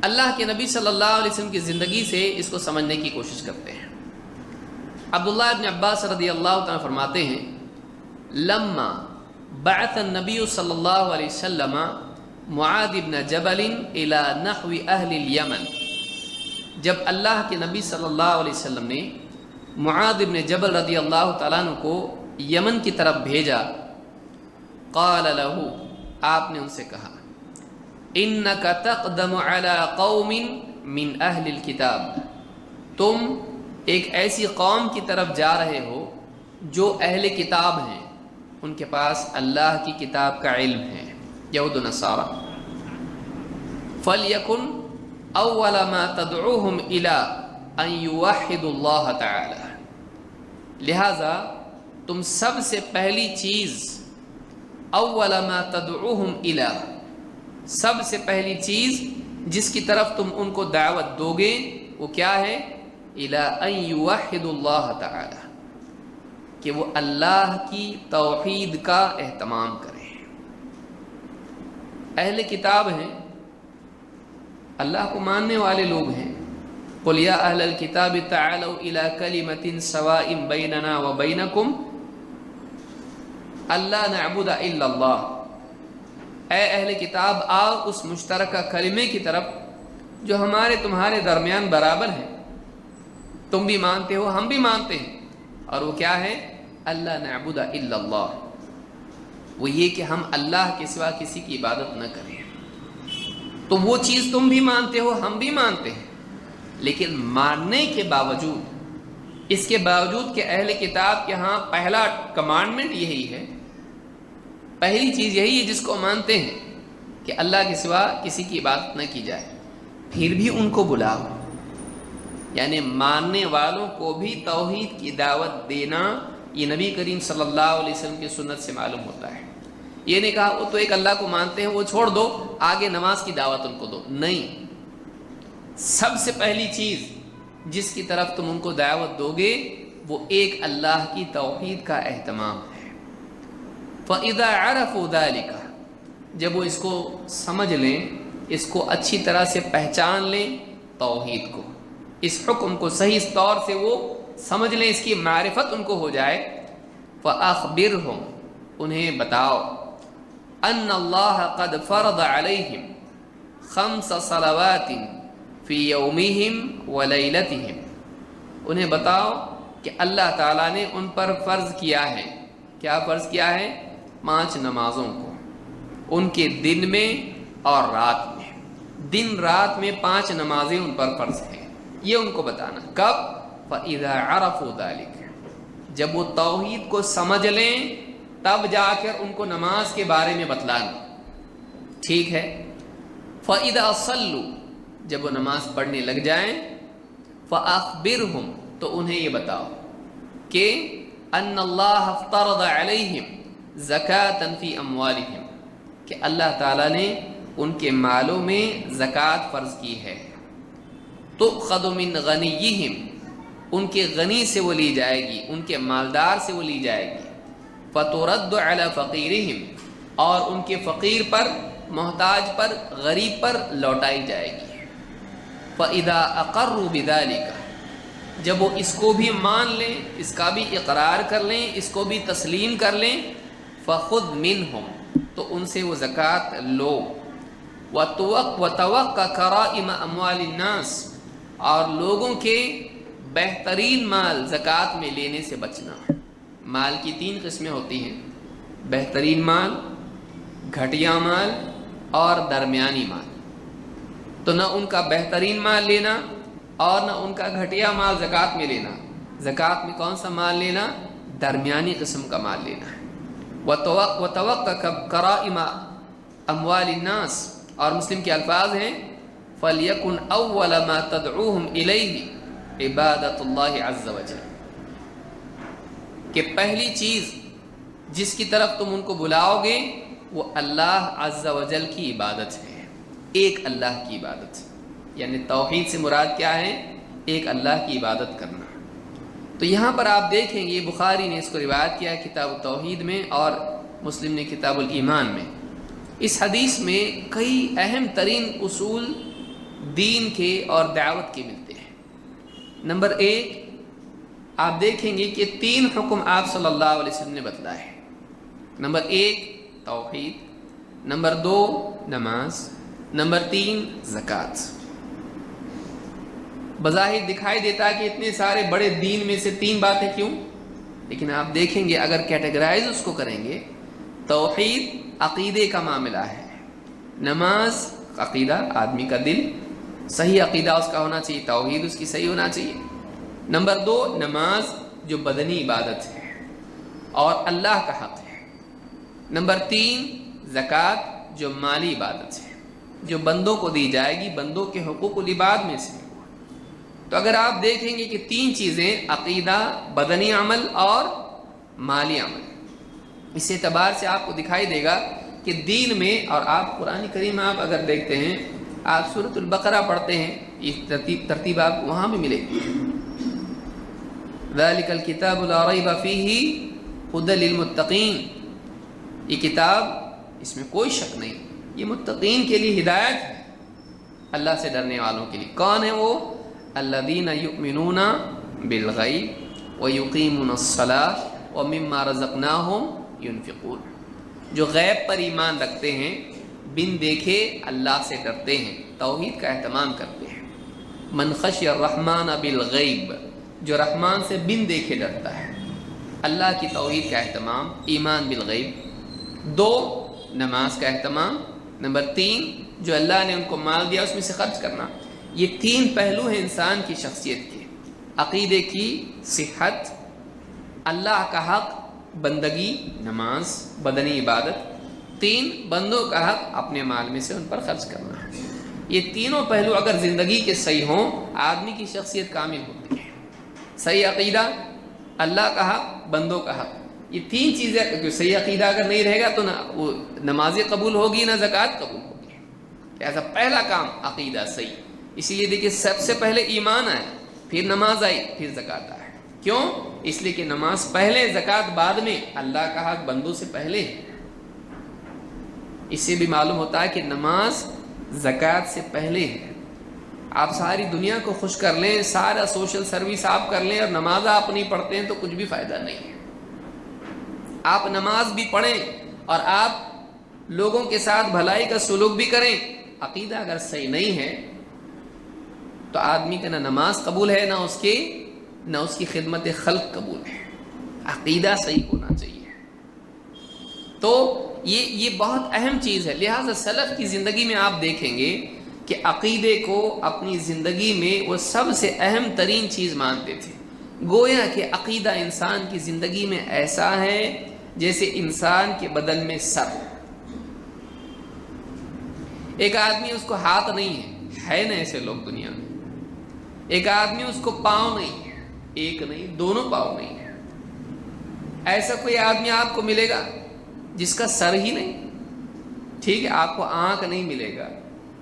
اللہ کے نبی صلی اللہ علیہ وسلم کی زندگی سے اس کو سمجھنے کی کوشش کرتے ہیں۔ عبداللہ ابن عباس رضی اللہ تعالیٰ فرماتے ہیں لما بعث النبی صلی اللہ علیہ وسلم معاذ بن جبل الى نحو اہل الیمن، جب اللہ کے نبی صلی اللہ علیہ وسلم نے معاذ بن جبل رضی اللہ تعالیٰ عنہ کو یمن کی طرف بھیجا، قال له، آپ نے ان سے کہا انک تقدم علی قوم من اہل الکتاب، تم ایک ایسی قوم کی طرف جا رہے ہو جو اہل کتاب ہیں، ان کے پاس اللہ کی کتاب کا علم ہے، یہود و نصارہ۔ فَلْيَكُنْ أَوَّلَ مَا تَدْعُوهُمْ إِلَىٰ أَن يُوَحِّدُوا اللَّهَ تَعَالَىٰ، لہٰذا تم سب سے پہلی چیز اول ما تدعوہم الی، سب سے پہلی چیز جس کی طرف تم ان کو دعوت دو گے وہ کیا ہے؟ الی ان یوحدوا اللہ تعالی، کہ وہ اللہ کی توحید کا اہتمام کریں۔ اہل کتاب ہیں، اللہ کو ماننے والے لوگ ہیں۔ قل یا اہل الکتاب تعالوا الی کلمۃ سواء بیننا وبینکم اللہ نعبد الا اللہ، اے اہل کتاب آؤ اس مشترکہ کلمے کی طرف جو ہمارے تمہارے درمیان برابر ہے، تم بھی مانتے ہو ہم بھی مانتے ہیں، اور وہ کیا ہے؟ اللہ نعبد الا اللہ، وہ یہ کہ ہم اللہ کے سوا کسی کی عبادت نہ کریں۔ تو وہ چیز تم بھی مانتے ہو ہم بھی مانتے ہیں، لیکن ماننے کے باوجود، اس کے باوجود کہ اہل کتاب کے ہاں پہلا کمانڈمنٹ یہی ہے، پہلی چیز یہی ہے جس کو مانتے ہیں کہ اللہ کے سوا کسی کی عبادت نہ کی جائے، پھر بھی ان کو بلاؤ، یعنی ماننے والوں کو بھی توحید کی دعوت دینا، یہ نبی کریم صلی اللہ علیہ وسلم کی سنت سے معلوم ہوتا ہے۔ یہ نہیں کہا وہ تو ایک اللہ کو مانتے ہیں وہ چھوڑ دو، آگے نماز کی دعوت ان کو دو، نہیں، سب سے پہلی چیز جس کی طرف تم ان کو دعوت دو گے وہ ایک اللہ کی توحید کا اہتمام ہے۔ فَإِذَا عَرَفُوا ذَلِكَ، جب وہ اس کو سمجھ لیں، اس کو اچھی طرح سے پہچان لیں، توحید کو، اس حکم کو صحیح طور سے وہ سمجھ لیں، اس کی معرفت ان کو ہو جائے، فَأَخْبِرْهُمْ، انہیں بتاؤ، أَنَّ اللَّهَ قَدْ فَرَضَ عَلَيْهِمْ 5 صلوات فی یومہم ولیلتہم، انہیں بتاؤ کہ اللہ تعالیٰ نے ان پر فرض کیا ہے، کیا فرض کیا ہے؟ 5 نمازوں کو، ان کے دن میں اور رات میں، دن رات میں 5 نمازیں ان پر فرض ہیں، یہ ان کو بتانا۔ کب؟ فَإِذَا عَرَفُوا ذَلِكَ، جب وہ توحید کو سمجھ لیں تب جا کر ان کو نماز کے بارے میں بتلانا، ٹھیک ہے؟ فَإِذَا صَلُّوا، جب وہ نماز پڑھنے لگ جائیں، فَأَخْبِرْهُمْ، تو انہیں یہ بتاؤ کہ أَنَّ اللَّهَ افْتَرَضَ عَلَيْهِمْ زَكَاةً فِي أَمْوَالِهِمْ، کہ اللہ تعالیٰ نے ان کے مالوں میں زکوٰۃ فرض کی ہے، تُؤْخَذُ مِنْ غَنِيِّهِمْ، ان کے غنی سے وہ لی جائے گی، ان کے مالدار سے وہ لی جائے گی، فَتُرَدُّ عَلَى فَقِيرِهِمْ، اور ان کے فقیر پر، محتاج پر، غریب پر لوٹائی جائے گی۔ فَإِذَا أَقَرُّوا بِذَلِكَ، جب وہ اس کو بھی مان لیں، اس کا بھی اقرار کر لیں، اس کو بھی تسلیم کر لیں، فَخُذْ مِنْهُمْ، تو ان سے وہ زکوٰۃ لو، وَتَوَقَّ كَرَائِمَ أَمْوَالِ النَّاسِ، اور لوگوں کے بہترین مال زکوٰۃ میں لینے سے بچنا۔ مال کی 3 قسمیں ہوتی ہیں، بہترین مال، گھٹیا مال اور درمیانی مال، تو نہ ان کا بہترین مال لینا اور نہ ان کا گھٹیا مال زکوٰۃ میں لینا۔ زکوٰۃ میں کون سا مال لینا؟ درمیانی قسم کا مال لینا ہے۔ وَتَوَقَّ كَرَائِمَ أَمْوَالِ النَّاسِ، اور مسلم کے الفاظ ہیں فَلْيَكُنْ أَوَّلَ مَا تَدْعُوهُمْ إِلَيْهِ عِبَادَةُ اللَّهِ عَزَّ وَجَلَّ، کہ پہلی چیز جس کی طرف تم ان کو بلاؤ گے وہ اللہ عز و جل کی عبادت ہے، ایک اللہ کی عبادت، یعنی توحید سے مراد کیا ہے؟ ایک اللہ کی عبادت کرنا۔ تو یہاں پر آپ دیکھیں گے بخاری نے اس کو روایت کیا ہے کتاب التوحید میں، اور مسلم نے کتاب الایمان میں۔ اس حدیث میں کئی اہم ترین اصول دین کے اور دعوت کے ملتے ہیں۔ نمبر 1 آپ دیکھیں گے کہ 3 حکم آپ صلی اللہ علیہ وسلم نے بتلائے ہیں۔ نمبر 1 توحید، نمبر 2 نماز، نمبر 3 زکوٰۃ۔ بظاہر دکھائی دیتا ہے کہ اتنے سارے بڑے دین میں سے 3 باتیں کیوں، لیکن آپ دیکھیں گے اگر کیٹیگرائز اس کو کریں گے، توحید عقیدے کا معاملہ ہے، نماز عقیدہ آدمی کا دل، صحیح عقیدہ اس کا ہونا چاہیے، توحید اس کی صحیح ہونا چاہیے۔ نمبر 2 نماز جو بدنی عبادت ہے اور اللہ کا حق ہے۔ نمبر 3 زکوٰۃ جو مالی عبادت ہے، جو بندوں کو دی جائے گی، بندوں کے حقوق العباد میں سے۔ تو اگر آپ دیکھیں گے کہ 3 چیزیں عقیدہ، بدنی عمل اور مالی عمل، اس اعتبار سے آپ کو دکھائی دے گا کہ دین میں، اور آپ قرآن کریم آپ اگر دیکھتے ہیں، آپ سورۃ البقرہ پڑھتے ہیں، یہ ترتیب آپ کو وہاں بھی ملے گی۔ ذَلِكَ الْكِتَابُ لَا رَيْبَ فِيهِ هُدًى لِّلْمُتَّقِينَ، یہ کتاب اس میں کوئی شک نہیں، یہ متقین کے لیے ہدایت ہے، اللہ سے ڈرنے والوں کے لیے۔ کون ہے وہ؟ الذین یؤمنون بالغیب ویقیمون الصلاۃ ومما رزقناہم ينفقون، جو غیب پر ایمان رکھتے ہیں، بن دیکھے اللہ سے ڈرتے ہیں، توحید کا اہتمام کرتے ہیں۔ من خشی الرحمن بالغیب، جو رحمان سے بن دیکھے ڈرتا ہے، اللہ کی توحید کا اہتمام، ایمان بالغیب۔ 2 نماز کا اہتمام، نمبر 3 جو اللہ نے ان کو مال دیا اس میں سے خرچ کرنا۔ یہ 3 پہلو ہیں انسان کی شخصیت کے، عقیدے کی صحت، اللہ کا حق بندگی نماز بدنی عبادت، 3 بندوں کا حق اپنے مال میں سے ان پر خرچ کرنا۔ یہ تینوں پہلو اگر زندگی کے صحیح ہوں، آدمی کی شخصیت کامل ہوتی ہے۔ صحیح عقیدہ، اللہ کا حق، بندوں کا حق، یہ 3 چیزیں، صحیح عقیدہ اگر نہیں رہے گا تو نہ وہ نماز قبول ہوگی نہ زکوٰۃ قبول ہوگی۔ لہٰذا پہلا کام عقیدہ صحیح، اسی لیے دیکھیے سب سے پہلے ایمان آئے، پھر نماز آئی، پھر زکوٰۃ آئے۔ کیوں؟ اس لیے کہ نماز پہلے، زکوٰۃ بعد میں، اللہ کا حق بندوں سے پہلے ہے۔ اس سے بھی معلوم ہوتا ہے کہ نماز زکوٰۃ سے پہلے ہے۔ آپ ساری دنیا کو خوش کر لیں، سارا سوشل سروس آپ کر لیں اور نماز آپ نہیں پڑھتے ہیں تو کچھ بھی فائدہ نہیں ہے۔ آپ نماز بھی پڑھیں اور آپ لوگوں کے ساتھ بھلائی کا سلوک بھی کریں، عقیدہ اگر صحیح نہیں ہے تو آدمی کا نہ نماز قبول ہے، نہ اس کی خدمت خلق قبول ہے۔ عقیدہ صحیح ہونا چاہیے۔ تو یہ بہت اہم چیز ہے۔ لہٰذا سلف کی زندگی میں آپ دیکھیں گے کہ عقیدے کو اپنی زندگی میں وہ سب سے اہم ترین چیز مانتے تھے۔ گویا کہ عقیدہ انسان کی زندگی میں ایسا ہے جیسے انسان کے بدن میں سر۔ ایک آدمی اس کو ہاتھ نہیں ہے نا ایسے لوگ دنیا میں۔ ایک آدمی اس کو پاؤں نہیں ہے، ایک نہیں 2 پاؤں نہیں ہے۔ ایسا کوئی آدمی آپ کو ملے گا جس کا سر ہی نہیں؟ ٹھیک ہے، آپ کو آنکھ نہیں ملے گا،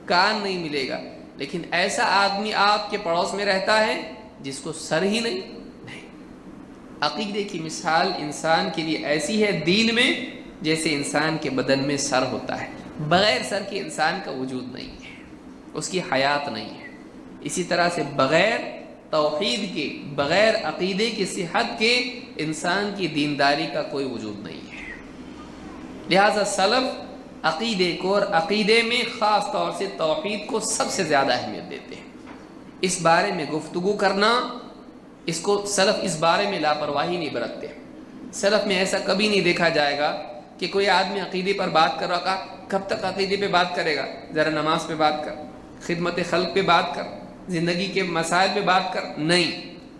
کان نہیں ملے گا، لیکن ایسا آدمی آپ کے پڑوس میں رہتا ہے جس کو سر ہی نہیں۔ عقیدے کی مثال انسان کے لیے ایسی ہے دین میں جیسے انسان کے بدن میں سر ہوتا ہے۔ بغیر سر کے انسان کا وجود نہیں ہے، اس کی حیات نہیں ہے۔ اسی طرح سے بغیر توحید کے، بغیر عقیدے کی صحت کے انسان کی دینداری کا کوئی وجود نہیں ہے۔ لہذا سلف عقیدے کو اور عقیدے میں خاص طور سے توحید کو سب سے زیادہ اہمیت دیتے ہیں۔ اس بارے میں گفتگو کرنا، اس کو سلف اس بارے میں لاپرواہی نہیں برتتے۔ سلف میں ایسا کبھی نہیں دیکھا جائے گا کہ کوئی آدمی عقیدے پر بات کر رہا، کب تک عقیدے پہ بات کرے گا؟ ذرا نماز پہ بات کر، خدمت خلق پہ بات کر، زندگی کے مسائل پہ بات کر۔ نہیں،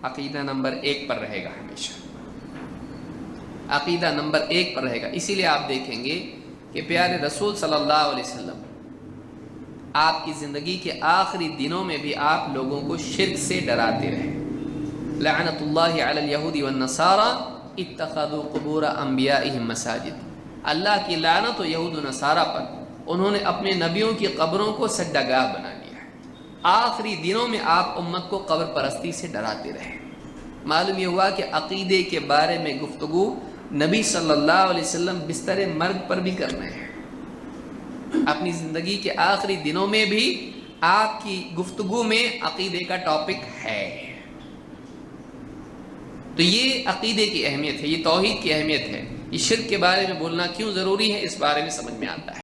عقیدہ نمبر 1 پر رہے گا ہمیشہ، عقیدہ نمبر 1 پر رہے گا۔ اسی لیے آپ دیکھیں گے کہ پیارے رسول صلی اللہ علیہ وسلم آپ کی زندگی کے آخری دنوں میں بھی آپ لوگوں کو شرک سے ڈراتے رہے۔ لعنت اللہ علی الیہود والنصارى اتخذوا قبور انبیائہم مساجد، اللہ کی لعنت و یہود و نصارہ پر، انہوں نے اپنے نبیوں کی قبروں کو سجدہ گاہ بنا لیا۔ آخری دنوں میں آپ امت کو قبر پرستی سے ڈراتے رہے۔ معلوم یہ ہوا کہ عقیدے کے بارے میں گفتگو نبی صلی اللہ علیہ وسلم بستر مرگ پر بھی کر رہے ہیں۔ اپنی زندگی کے آخری دنوں میں بھی آپ کی گفتگو میں عقیدے کا ٹاپک ہے، تو یہ عقیدے کی اہمیت ہے، یہ توحید کی اہمیت ہے، یہ شرک کے بارے میں بولنا کیوں ضروری ہے، اس بارے میں سمجھ میں آتا ہے۔